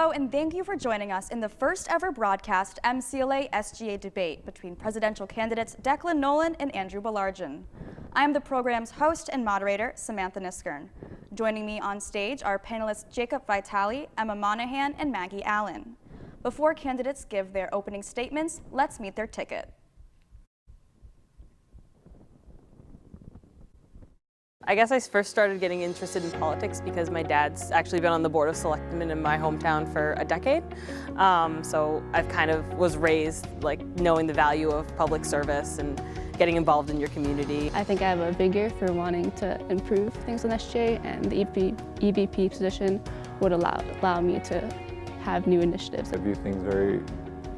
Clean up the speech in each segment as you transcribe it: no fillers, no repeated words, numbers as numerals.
Hello, and thank you for joining us in the first ever broadcast MCLA SGA Debate between presidential candidates Declan Nolan and Andrew Baillargeon. I am the program's host and moderator, Samantha Niskern. Joining me on stage are panelists Jacob Vitale, Emma Monahan, and Maggie Allen. Before candidates give their opening statements, let's meet their ticket. I guess I first started getting interested in politics because my dad's actually been on the Board of Selectmen in my hometown for a decade. So I've kind of was raised like knowing the value of public service and getting involved in your community. I think I have a big year for wanting to improve things on SGA, and the EVP position would allow me to have new initiatives. I view things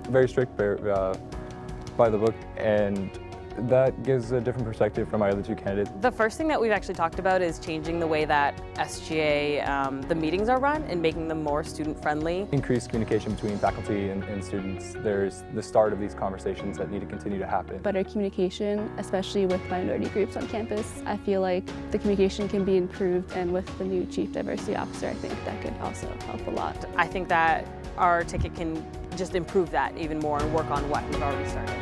very strict, by the book, and that gives a different perspective from my other two candidates. The first thing that we've actually talked about is changing the way that SGA, the meetings are run and making them more student-friendly. Increased communication between faculty and students. There's the start of these conversations that need to continue to happen. Better communication, especially with minority groups on campus. I feel like the communication can be improved, and with the new Chief Diversity Officer, I think that could also help a lot. I think that our ticket can just improve that even more and work on what we've already started.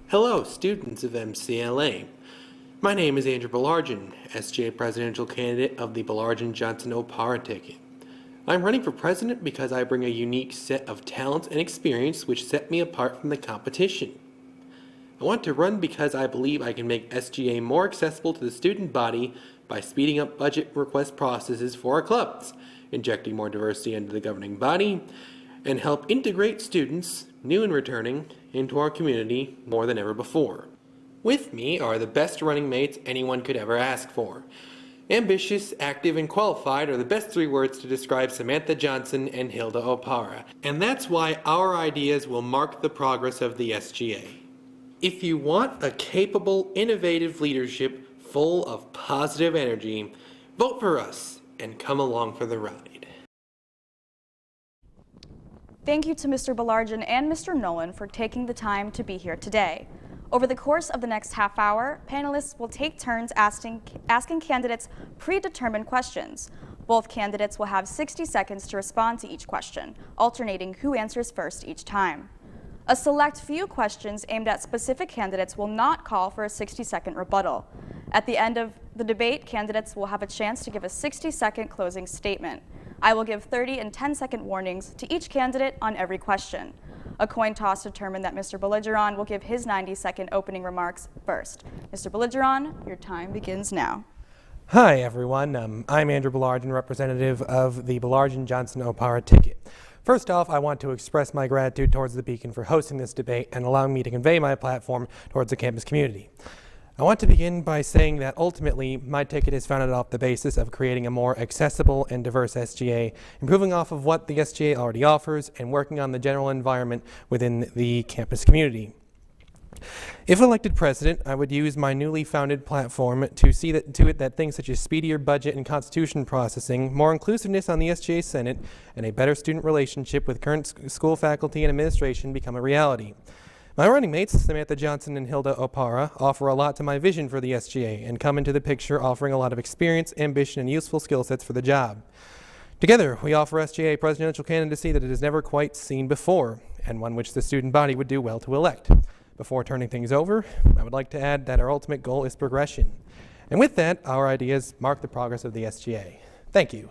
Hello, students of MCLA. My name is Andrew Baillargeon, SGA presidential candidate of the Baillargeon-Johnson-Opara ticket. I'm running for president because I bring a unique set of talents and experience which set me apart from the competition. I want to run because I believe I can make SGA more accessible to the student body by speeding up budget request processes for our clubs, injecting more diversity into the governing body, and help integrate students, new and returning, into our community more than ever before. With me are the best running mates anyone could ever ask for. Ambitious, active, and qualified are the best three words to describe Samantha Johnson and Hilda Opara, and that's why our ideas will mark the progress of the SGA. If you want a capable, innovative leadership full of positive energy, vote for us and come along for the ride. Thank you to Mr. Baillargeon and Mr. Nolan for taking the time to be here today. Over the course of the next half hour, panelists will take turns asking candidates predetermined questions. Both candidates will have 60 seconds to respond to each question, alternating who answers first each time. A select few questions aimed at specific candidates will not call for a 60-second rebuttal. At the end of the debate, candidates will have a chance to give a 60-second closing statement. I will give 30 and 10-second warnings to each candidate on every question. A coin toss determined that Mr. Baillargeon will give his 90-second opening remarks first. Mr. Baillargeon, your time begins now. Hi, everyone. I'm Andrew Baillargeon, representative of the Baillargeon-Johnson-Opara ticket. First off, I want to express my gratitude towards the Beacon for hosting this debate and allowing me to convey my platform towards the campus community. I want to begin by saying that ultimately my ticket is founded off the basis of creating a more accessible and diverse SGA, improving off of what the SGA already offers, and working on the general environment within the campus community. If elected president, I would use my newly founded platform to see to it that things such as speedier budget and constitution processing, more inclusiveness on the SGA Senate, and a better student relationship with current school faculty and administration become a reality. My running mates, Samantha Johnson and Hilda Opara, offer a lot to my vision for the SGA and come into the picture offering a lot of experience, ambition, and useful skill sets for the job. Together, we offer SGA a presidential candidacy that it has never quite seen before, and one which the student body would do well to elect. Before turning things over, I would like to add that our ultimate goal is progression. And with that, our ideas mark the progress of the SGA. Thank you.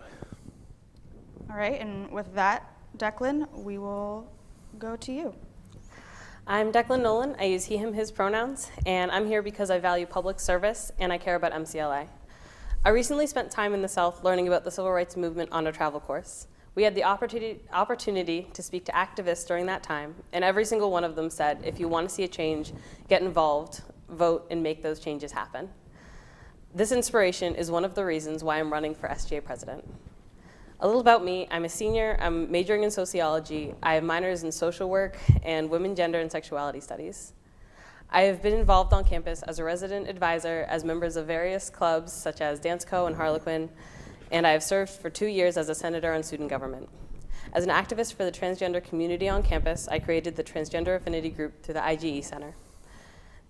All right, and with that, Declan, we will go to you. I'm Declan Nolan. I use he, him, his pronouns, and I'm here because I value public service and I care about MCLA. I recently spent time in the South learning about the civil rights movement on a travel course. We had the opportunity to speak to activists during that time, and every single one of them said, if you want to see a change, get involved, vote, and make those changes happen. This inspiration is one of the reasons why I'm running for SGA president. A little about me, I'm a senior, I'm majoring in sociology, I have minors in social work and women, gender, and sexuality studies. I have been involved on campus as a resident advisor as members of various clubs such as Dance Co. and Harlequin, and I have served for 2 years as a senator on student government. As an activist for the transgender community on campus, I created the Transgender Affinity Group through the IGE Center.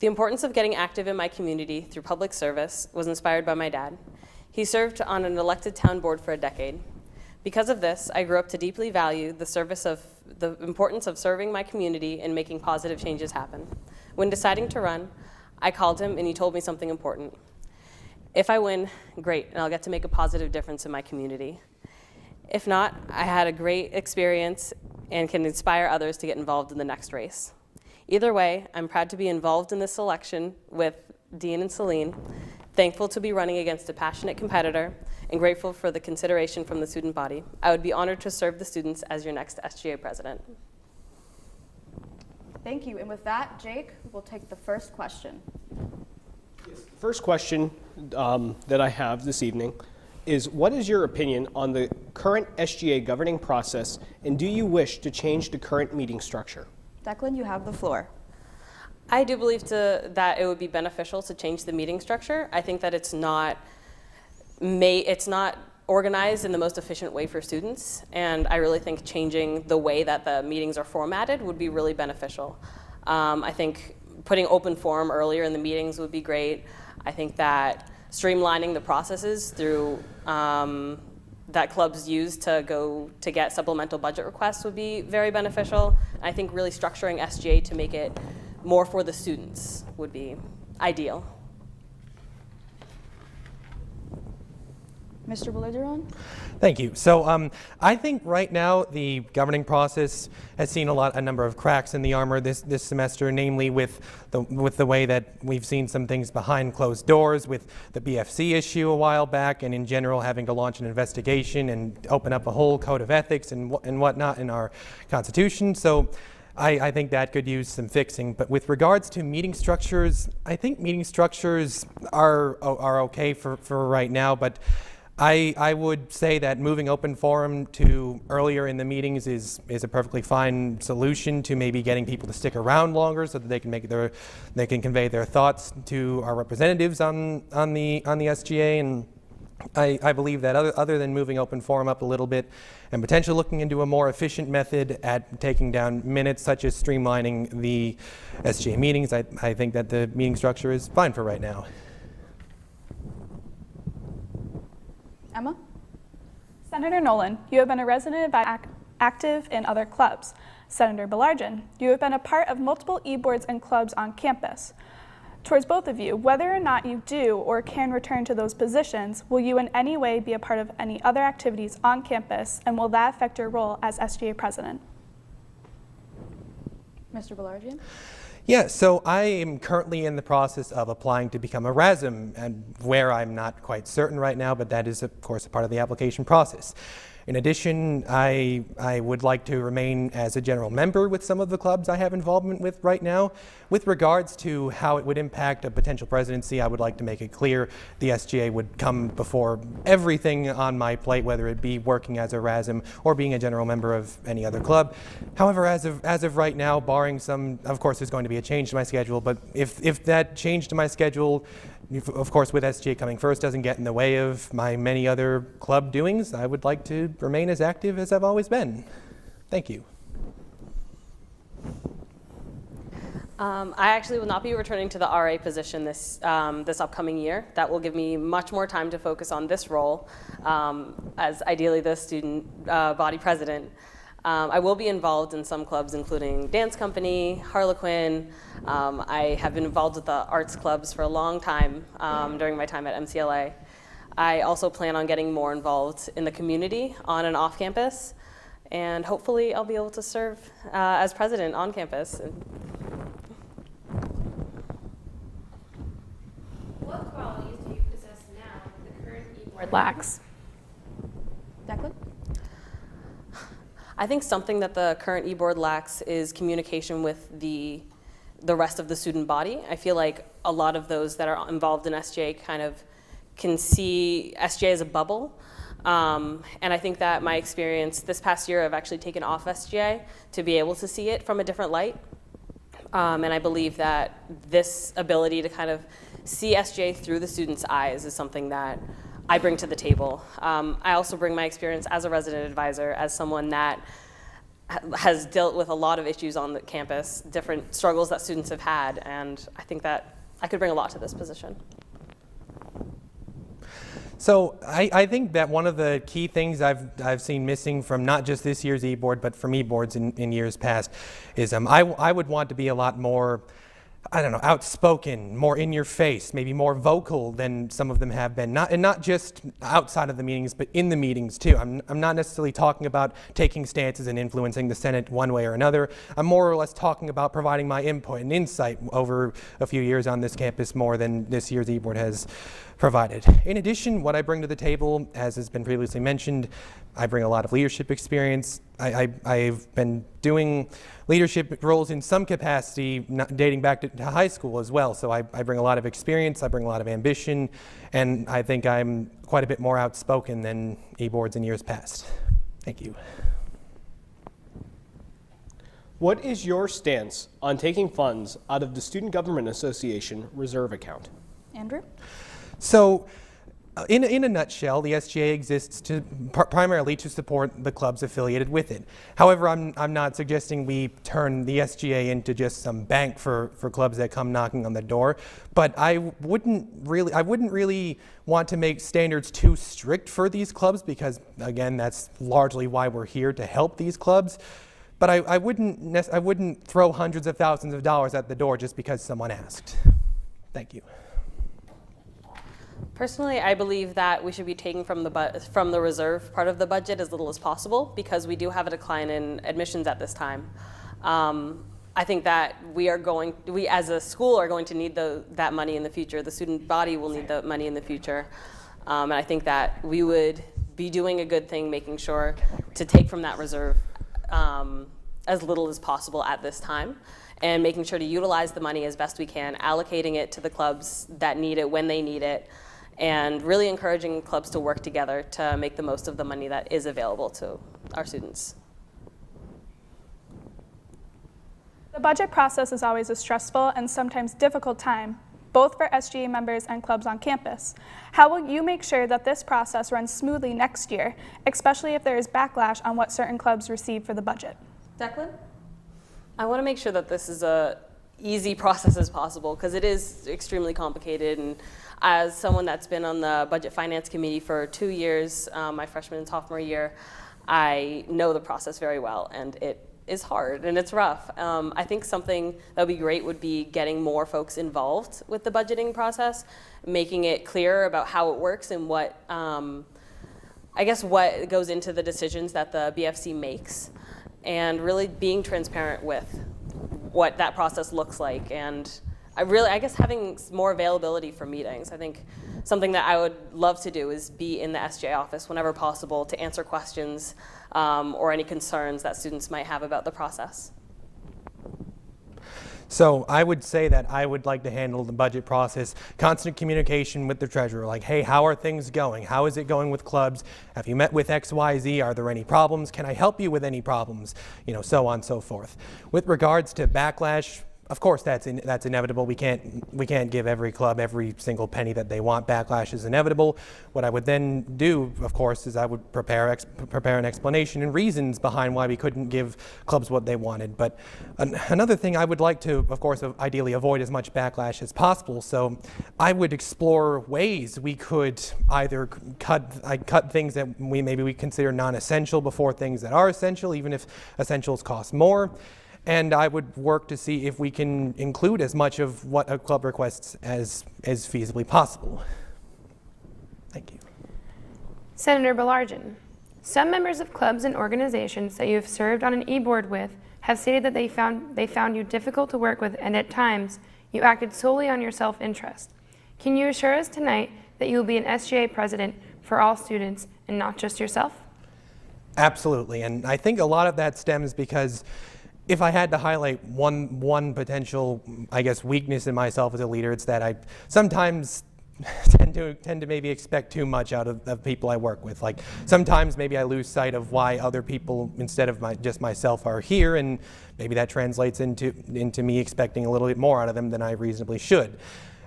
The importance of getting active in my community through public service was inspired by my dad. He served on an elected town board for a decade. Because of this, I grew up to deeply value the importance of serving my community and making positive changes happen. When deciding to run, I called him and he told me something important. If I win, great, and I'll get to make a positive difference in my community. If not, I had a great experience and can inspire others to get involved in the next race. Either way, I'm proud to be involved in this election with Dean and Celine, thankful to be running against a passionate competitor, and grateful for the consideration from the student body. I would be honored to serve the students as your next SGA president. Thank you. And with that, Jake will take the first question. First question that I have this evening is, what is your opinion on the current SGA governing process, and do you wish to change the current meeting structure? Declan, you have the floor. I do believe that it would be beneficial to change the meeting structure. I think that it's not organized in the most efficient way for students, and I really think changing the way that the meetings are formatted would be really beneficial. I think putting open forum earlier in the meetings would be great. I think that streamlining the processes through that clubs use to get supplemental budget requests would be very beneficial. I think really structuring SGA to make it more for the students would be ideal. Mr. Baillargeon? Thank you. So I think right now the governing process has seen a number of cracks in the armor this semester, namely with the way that we've seen some things behind closed doors, with the BFC issue a while back, and in general having to launch an investigation and open up a whole code of ethics and whatnot in our Constitution. So I think that could use some fixing. But with regards to meeting structures, I think meeting structures are okay for right now, but I would say that moving open forum to earlier in the meetings is a perfectly fine solution to maybe getting people to stick around longer so that they can convey their thoughts to our representatives on the SGA. And I believe that other than moving open forum up a little bit and potentially looking into a more efficient method at taking down minutes, such as streamlining the SGA meetings, I think that the meeting structure is fine for right now. Emma? Senator Nolan, you have been a resident active in other clubs. Senator Baillargeon, you have been a part of multiple e-boards and clubs on campus. Towards both of you, whether or not you do or can return to those positions, will you in any way be a part of any other activities on campus, and will that affect your role as SGA president? Mr. Baillargeon? Yeah, so I am currently in the process of applying to become a RASM, and where I'm not quite certain right now, but that is, of course, a part of the application process. In addition, I would like to remain as a general member with some of the clubs I have involvement with right now. With regards to how it would impact a potential presidency, I would like to make it clear the SGA would come before everything on my plate, whether it be working as a RASM or being a general member of any other club. However, as of right now, barring some, of course, there's going to be a change to my schedule, but if that change to my schedule, of course, with SGA coming first, doesn't get in the way of my many other club doings, I would like to remain as active as I've always been. Thank you. I actually will not be returning to the RA position this upcoming year. That will give me much more time to focus on this role as ideally the student body president. I will be involved in some clubs, including dance company, Harlequin. I have been involved with the arts clubs for a long time during my time at MCLA. I also plan on getting more involved in the community on and off campus, and hopefully I'll be able to serve as president on campus. What qualities do you possess now that the current e-board Lacks. Declan? I think something that the current e-board lacks is communication with the rest of the student body. I feel like a lot of those that are involved in SGA kind of can see SGA as a bubble. And I think that my experience this past year, I've actually taken off SGA to be able to see it from a different light. And I believe that this ability to kind of see SGA through the students' eyes is something that I bring to the table. I also bring my experience as a resident advisor, as someone that has dealt with a lot of issues on the campus, different struggles that students have had, and I think that I could bring a lot to this position. So I think that one of the key things I've seen missing from not just this year's e-board, but from e-boards in years past is I would want to be a lot more, I don't know, outspoken, more in your face, maybe more vocal than some of them have been. Not just outside of the meetings, but in the meetings too. I'm not necessarily talking about taking stances and influencing the Senate one way or another. I'm more or less talking about providing my input and insight over a few years on this campus more than this year's e-board has provided. In addition, what I bring to the table, as has been previously mentioned, I bring a lot of leadership experience. I've been doing leadership roles in some capacity dating back to high school as well. So I bring a lot of experience, I bring a lot of ambition, and I think I'm quite a bit more outspoken than e-boards in years past. Thank you. What is your stance on taking funds out of the Student Government Association reserve account? Andrew? So, in a nutshell, the SGA exists primarily to support the clubs affiliated with it. However, I'm not suggesting we turn the SGA into just some bank for clubs that come knocking on the door. But I wouldn't really want to make standards too strict for these clubs because, again, that's largely why we're here, to help these clubs. But I wouldn't throw hundreds of thousands of dollars at the door just because someone asked. Thank you. Personally, I believe that we should be taking from the reserve part of the budget as little as possible because we do have a decline in admissions at this time. I think that we as a school are going to need that money in the future. The student body will need the money in the future. And I think that we would be doing a good thing making sure to take from that reserve as little as possible at this time and making sure to utilize the money as best we can, allocating it to the clubs that need it when they need it, and really encouraging clubs to work together to make the most of the money that is available to our students. The budget process is always a stressful and sometimes difficult time, both for SGA members and clubs on campus. How will you make sure that this process runs smoothly next year, especially if there is backlash on what certain clubs receive for the budget? Declan? I want to make sure that this is a easy process as possible because it is extremely complicated, and as someone that's been on the Budget Finance Committee for 2 years, my freshman and sophomore year, I know the process very well, and it is hard and it's rough. I think something that would be great would be getting more folks involved with the budgeting process, making it clear about how it works and what, I guess what goes into the decisions that the BFC makes, and really being transparent with what that process looks like. And I guess having more availability for meetings. I think something that I would love to do is be in the SGA office whenever possible to answer questions or any concerns that students might have about the process. So I would say that I would like to handle the budget process, constant communication with the treasurer, like, hey, how are things going? How is it going with clubs? Have you met with XYZ? Are there any problems? Can I help you with any problems? You know, so on and so forth. With regards to backlash, of course, that's inevitable. We can't give every club every single penny that they want. Backlash is inevitable. What I would then do, of course, is I would prepare an explanation and reasons behind why we couldn't give clubs what they wanted. But another thing, I would like to, of course, ideally avoid as much backlash as possible. So I would explore ways we could either cut things that maybe we consider non-essential before things that are essential, even if essentials cost more. And I would work to see if we can include as much of what a club requests as feasibly possible. Thank you. Senator Baillargeon, some members of clubs and organizations that you have served on an e-board with have stated that they found you difficult to work with, and at times you acted solely on your self-interest. Can you assure us tonight that you will be an SGA president for all students and not just yourself? Absolutely, and I think a lot of that stems because if I had to highlight one potential, I guess, weakness in myself as a leader, it's that I sometimes tend to maybe expect too much out of people I work with. Like sometimes maybe I lose sight of why other people instead of just myself are here, and maybe that translates into me expecting a little bit more out of them than I reasonably should.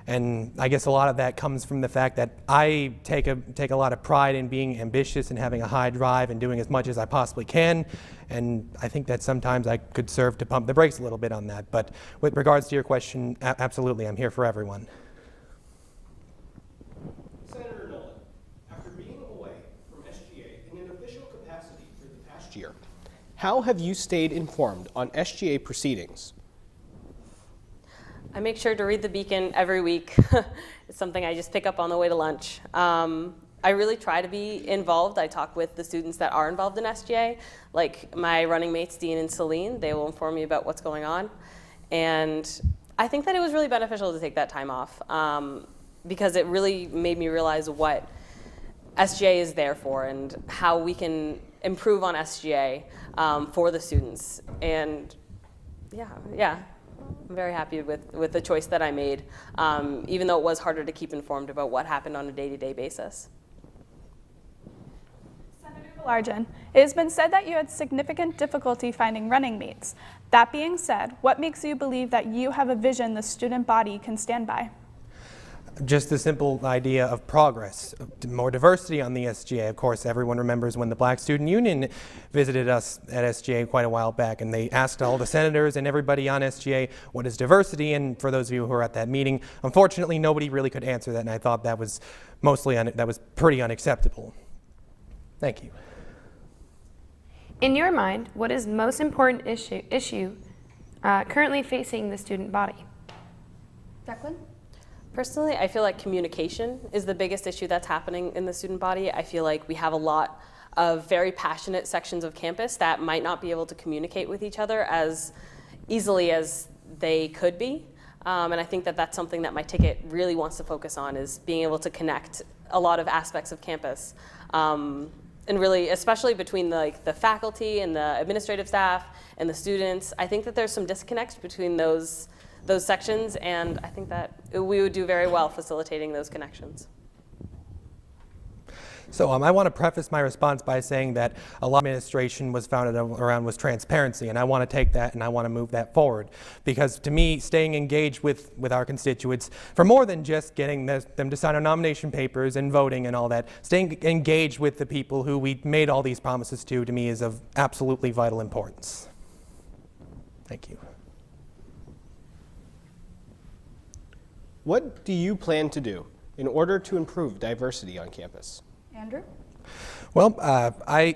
And I guess a lot of that comes from the fact that I take a lot of pride in being ambitious and having a high drive and doing as much as I possibly can. And I think that sometimes I could serve to pump the brakes a little bit on that. But with regards to your question, absolutely, I'm here for everyone. Senator Nolan, after being away from SGA in an official capacity for the past year, how have you stayed informed on SGA proceedings? I make sure to read the Beacon every week. It's something I just pick up on the way to lunch. I really try to be involved. I talk with the students that are involved in SGA, like my running mates, Dean and Celine. They will inform me about what's going on. And I think that it was really beneficial to take that time off because it really made me realize what SGA is there for and how we can improve on SGA for the students. And yeah. I'm very happy with the choice that I made, even though it was harder to keep informed about what happened on a day-to-day basis. Senator Baillargeon, it has been said that you had significant difficulty finding running mates. That being said, what makes you believe that you have a vision the student body can stand by? Just the simple idea of progress, more diversity on the SGA. Of course, everyone remembers when the Black Student Union visited us at SGA quite a while back, and they asked all the senators and everybody on SGA, what is diversity? And for those of you who were at that meeting, unfortunately, nobody really could answer that, and I thought that was that was pretty unacceptable. Thank you. In your mind, what is the most important issue currently facing the student body? Declan? Personally, I feel like communication is the biggest issue that's happening in the student body. I feel like we have a lot of very passionate sections of campus that might not be able to communicate with each other as easily as they could be. And I think that that's something that my ticket really wants to focus on, is being able to connect a lot of aspects of campus. And really, especially between the faculty and the administrative staff and the students, I think that there's some disconnect between those sections, and I think that we would do very well facilitating those connections. So I want to preface my response by saying that a lot of administration was founded around was transparency, and I want to take that and I want to move that forward, because to me, staying engaged with our constituents, for more than just getting them to sign our nomination papers and voting and all that, staying engaged with the people who we made all these promises to me is of absolutely vital importance. Thank you. What do you plan to do in order to improve diversity on campus? Andrew? Well,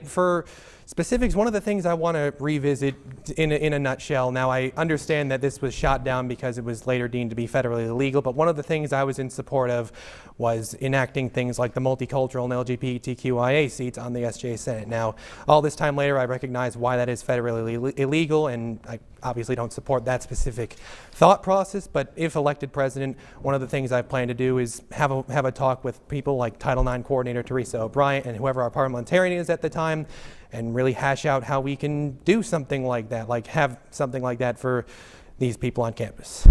for specifics, one of the things I want to revisit in a nutshell. Now, I understand that this was shot down because it was later deemed to be federally illegal, but one of the things I was in support of was enacting things like the multicultural and LGBTQIA seats on the SGA Senate. Now, all this time later, I recognize why that is federally illegal, and I obviously don't support that specific thought process, but if elected president, one of the things I plan to do is have a talk with people like Title IX Coordinator Teresa O'Brien and whoever our parliamentarian is at the time, and really hash out how we can do something like that, like have something like that for these people on campus.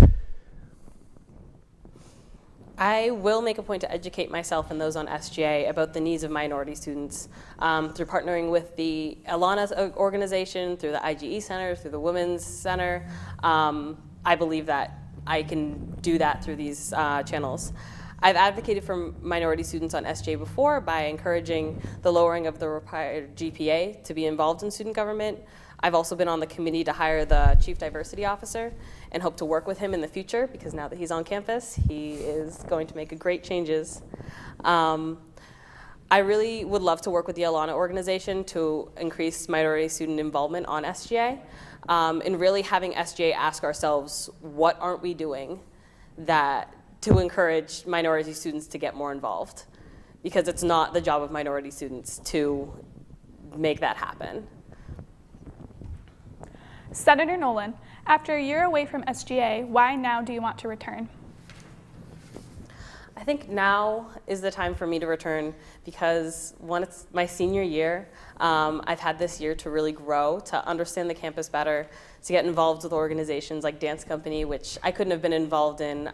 I will make a point to educate myself and those on SGA about the needs of minority students through partnering with the Alana's organization, through the IGE Center, through the Women's Center. I believe that I can do that through these channels. I've advocated for minority students on SGA before by encouraging the lowering of the required GPA to be involved in student government. I've also been on the committee to hire the Chief Diversity Officer and hope to work with him in the future, because now that he's on campus, he is going to make great changes. I really would love to work with the Alana organization to increase minority student involvement on SGA, and really having SGA ask ourselves, what aren't we doing to encourage minority students to get more involved? Because it's not the job of minority students to make that happen. Senator Nolan, after a year away from SGA, why now do you want to return? I think now is the time for me to return because, one, it's my senior year. I've had this year to really grow, to understand the campus better, to get involved with organizations like Dance Company, which I couldn't have been involved in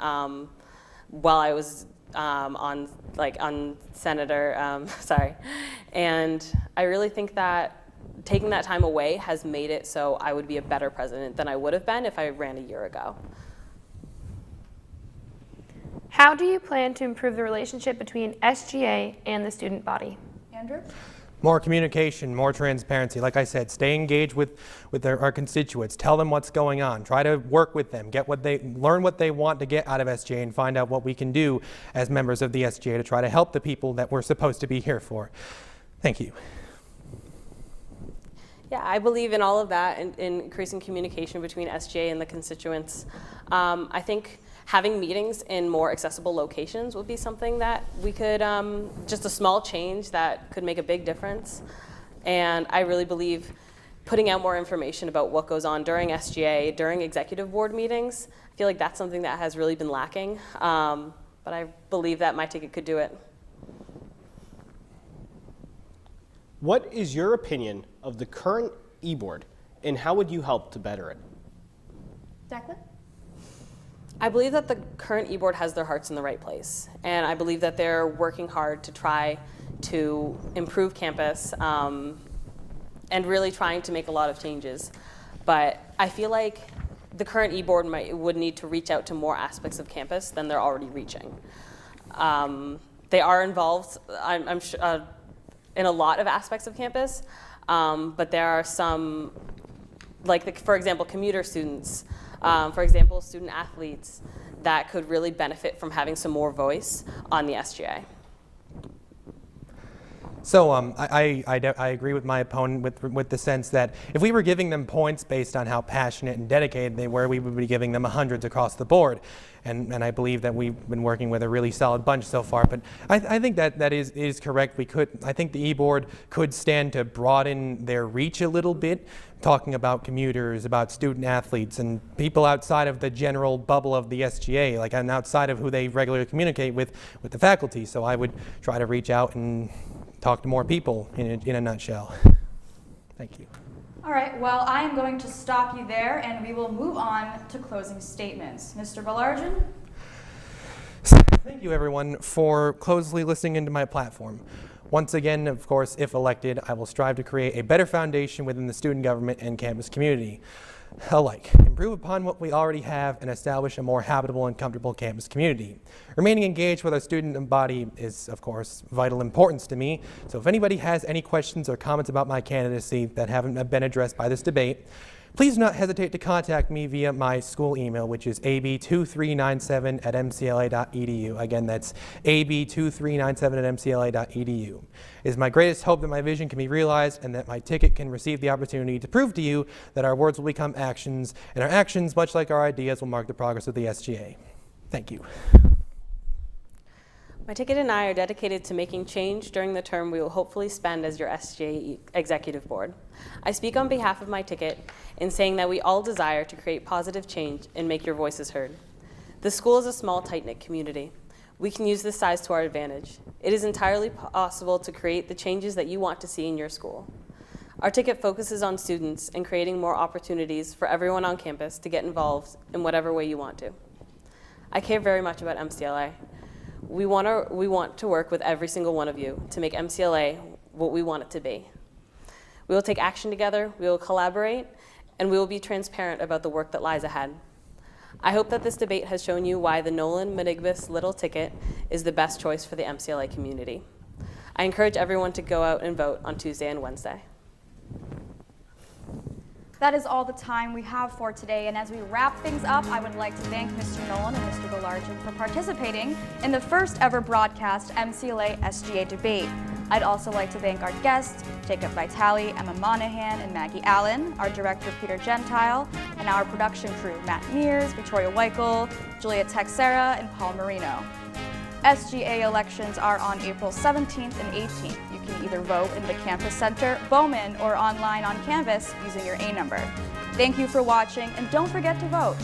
while I was on Senator, And I really think that taking that time away has made it so I would be a better president than I would have been if I ran a year ago. How do you plan to improve the relationship between SGA and the student body? Andrew? More communication, more transparency. Like I said, stay engaged with our constituents. Tell them what's going on. Try to work with them. Learn what they want to get out of SGA and find out what we can do as members of the SGA to try to help the people that we're supposed to be here for. Thank you. Yeah, I believe in all of that, in increasing communication between SGA and the constituents. I think having meetings in more accessible locations would be something that we could, just a small change that could make a big difference. And I really believe putting out more information about what goes on during SGA, during executive board meetings, I feel like that's something that has really been lacking. But I believe that my ticket could do it. What is your opinion of the current e-board, and how would you help to better it? Declan? I believe that the current e-board has their hearts in the right place, and I believe that they're working hard to try to improve campus and really trying to make a lot of changes. But I feel like the current e-board would need to reach out to more aspects of campus than they're already reaching. They are involved, I'm sure, in a lot of aspects of campus, but there are some, like for example, commuter students, for example, student athletes that could really benefit from having some more voice on the SGA. So I agree with my opponent with the sense that if we were giving them points based on how passionate and dedicated they were, we would be giving them hundreds across the board. And I believe that we've been working with a really solid bunch so far. But I think that is correct. I think the e-board could stand to broaden their reach a little bit, talking about commuters, about student athletes, and people outside of the general bubble of the SGA, like and outside of who they regularly communicate with the faculty. So I would try to reach out and talk to more people in a nutshell. Thank you. All right, well, I am going to stop you there, and we will move on to closing statements. Mr. Baillargeon? Thank you, everyone, for closely listening into my platform. Once again, of course, if elected, I will strive to create a better foundation within the student government and campus community alike, improve upon what we already have, and establish a more habitable and comfortable campus community. Remaining engaged with our student body is, of course, vital importance to me. So if anybody has any questions or comments about my candidacy that haven't been addressed by this debate, please do not hesitate to contact me via my school email, which is ab2397@mcla.edu. Again, that's ab2397@mcla.edu. It is my greatest hope that my vision can be realized and that my ticket can receive the opportunity to prove to you that our words will become actions, and our actions, much like our ideas, will mark the progress of the SGA. Thank you. My ticket and I are dedicated to making change during the term we will hopefully spend as your SGA Executive Board. I speak on behalf of my ticket in saying that we all desire to create positive change and make your voices heard. The school is a small, tight-knit community. We can use this size to our advantage. It is entirely possible to create the changes that you want to see in your school. Our ticket focuses on students and creating more opportunities for everyone on campus to get involved in whatever way you want to. I care very much about MCLA. We want to work with every single one of you to make MCLA what we want it to be. We will take action together, we will collaborate, and we will be transparent about the work that lies ahead. I hope that this debate has shown you why the Nolan Menigbus Little ticket is the best choice for the MCLA community. I encourage everyone to go out and vote on Tuesday and Wednesday. That is all the time we have for today, and as we wrap things up, I would like to thank Mr. Nolan and Mr. Baillargeon for participating in the first ever broadcast MCLA SGA Debate. I'd also like to thank our guests, Jacob Vitale, Emma Monahan, and Maggie Allen, our director, Peter Gentile, and our production crew, Matt Mears, Victoria Weichel, Julia Texera, and Paul Marino. SGA elections are on April 17th and 18th. You can either vote in the Campus Center, Bowman, or online on Canvas using your A number. Thank you for watching, and don't forget to vote.